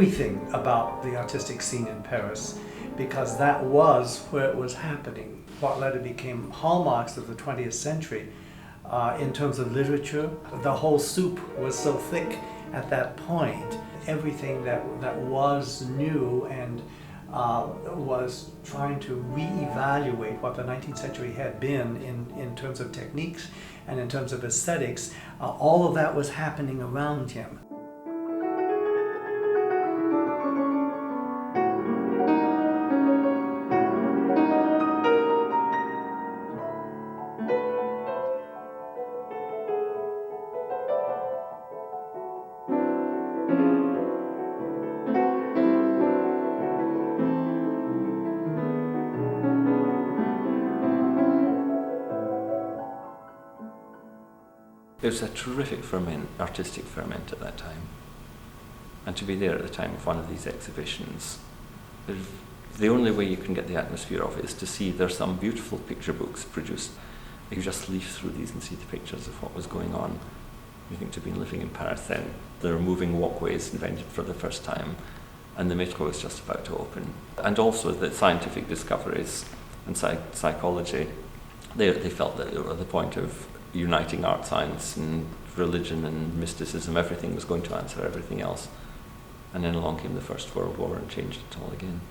everything about the artistic scene in Paris, because that was where it was happening. What later became hallmarks of the 20th century in terms of literature. The whole soup was so thick at that point. Everything that was new and was trying to reevaluate what the 19th century had been in terms of techniques and in terms of aesthetics, all of that was happening around him. There was a terrific artistic ferment at that time. And to be there at the time of one of these exhibitions, the only way you can get the atmosphere of it is to see there's some beautiful picture books produced. You just leaf through these and see the pictures of what was going on. You think to have been living in Paris then. There were moving walkways invented for the first time, and the metro was just about to open. And also the scientific discoveries and psychology, they felt that they were at the point of uniting art, science and religion and mysticism. Everything was going to answer everything else. And then along came the First World War and changed it all again.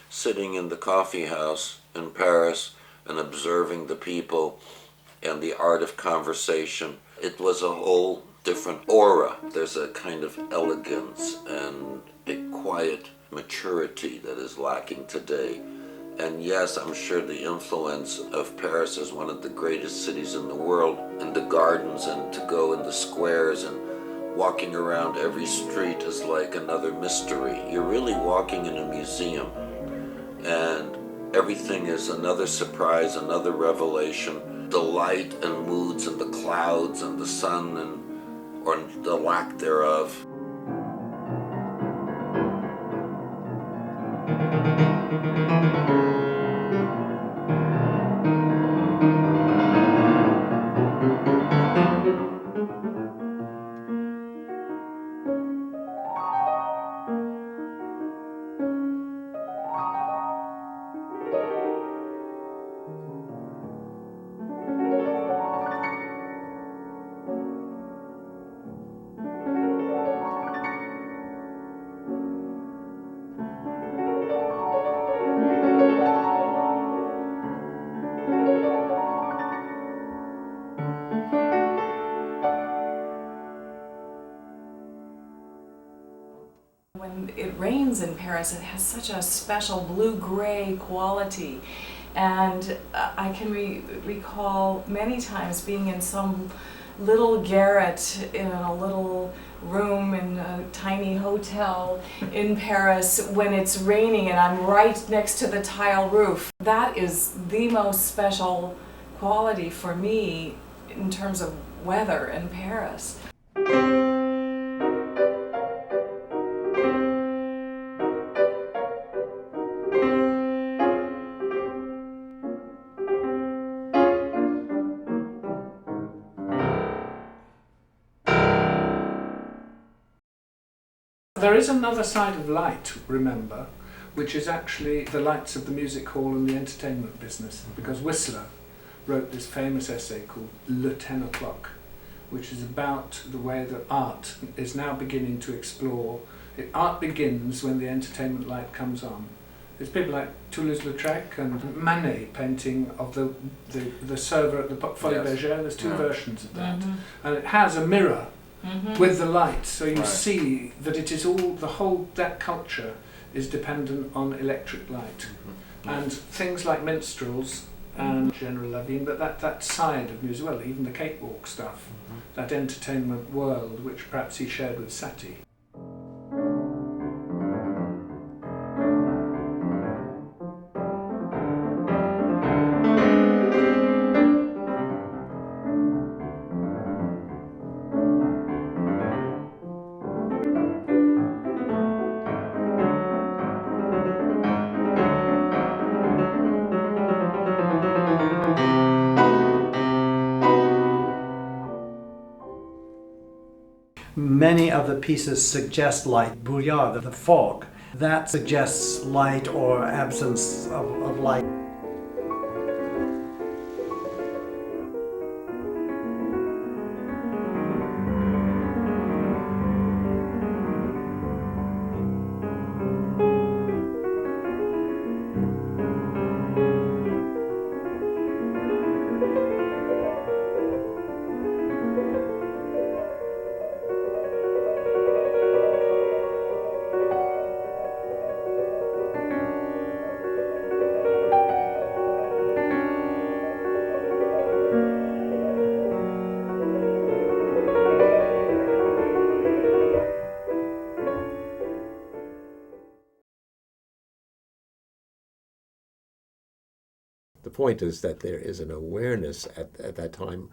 Sitting in the coffee house in Paris and observing the people and the art of conversation, it was a whole different aura. There's a kind of elegance and a quiet maturity that is lacking today. And yes, I'm sure the influence of Paris as one of the greatest cities in the world, and the gardens, and to go in the squares and walking around every street is like another mystery. You're really walking in a museum. And everything is another surprise, another revelation. The light and moods and the clouds and the sun or the lack thereof. When it rains in Paris, it has such a special blue-gray quality. And I can recall many times being in some little garret in a little room in a tiny hotel in Paris when it's raining and I'm right next to the tile roof. That is the most special quality for me in terms of weather in Paris. There is another side of light, remember, which is actually the lights of the music hall and the entertainment business, because Whistler wrote this famous essay called Le 10 o'clock, which is about the way that art is now beginning to explore. Art begins when the entertainment light comes on. There's people like Toulouse-Lautrec and Manet painting of the server at the Folie Bergère. There's two versions of that. Mm-hmm. And it has a mirror with the light, so you see that it is that culture is dependent on electric light. And things like minstrels and General Lavigne, but that side of music, well, even the cakewalk stuff, that entertainment world which perhaps he shared with Satie. Many of the pieces suggest light. Broulliard, the fog, that suggests light or absence of light. The point is that there is an awareness at that time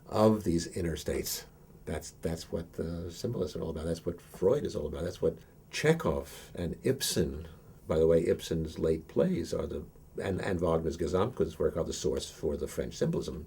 of these inner states. That's what the symbolists are all about. That's what Freud is all about. That's what Chekhov and Ibsen, by the way, Ibsen's late plays are and Wagner's Gesamtkunstwerk are the source for the French symbolism.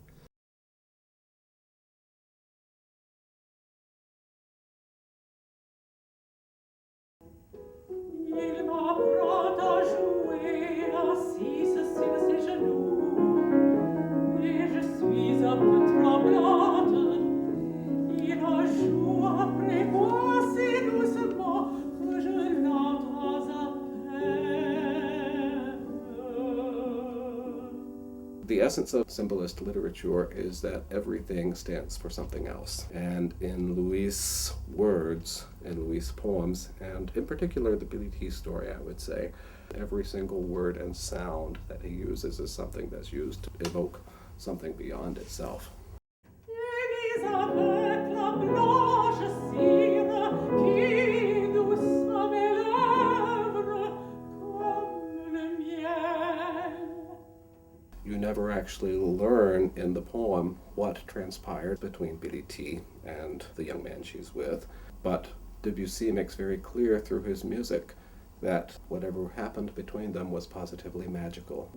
The essence of symbolist literature is that everything stands for something else. And in Louis' words, in Louis' poems, and in particular the Bilitis story, I would say, every single word and sound that he uses is something that's used to evoke something beyond itself. You never actually learn in the poem what transpired between Bilitis and the young man she's with, but Debussy makes very clear through his music that whatever happened between them was positively magical.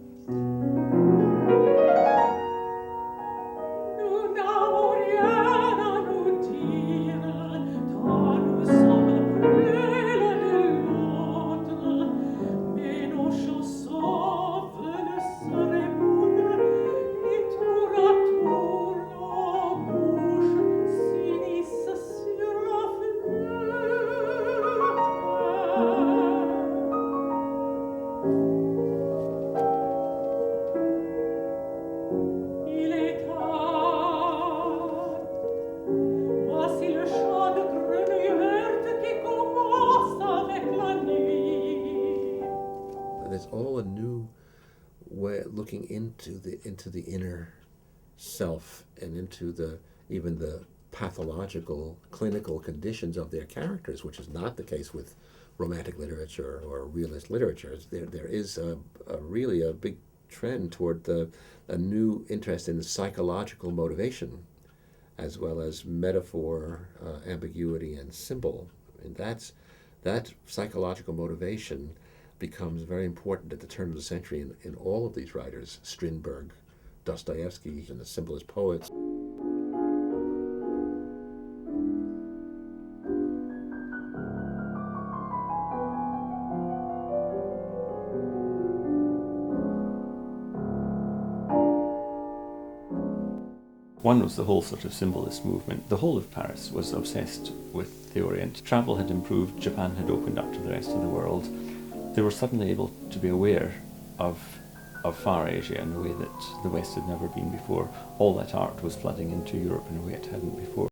There's all a new way of looking into the inner self and into even the pathological, clinical conditions of their characters, which is not the case with romantic literature or realist literature. There is really a big trend toward a new interest in psychological motivation, as well as metaphor, ambiguity, and symbol. And that psychological motivation becomes very important at the turn of the century in all of these writers, Strindberg, Dostoevsky, and the symbolist poets. One was the whole sort of symbolist movement. The whole of Paris was obsessed with the Orient. Travel had improved, Japan had opened up to the rest of the world. They were suddenly able to be aware of Far Asia in a way that the West had never been before. All that art was flooding into Europe in a way it hadn't before.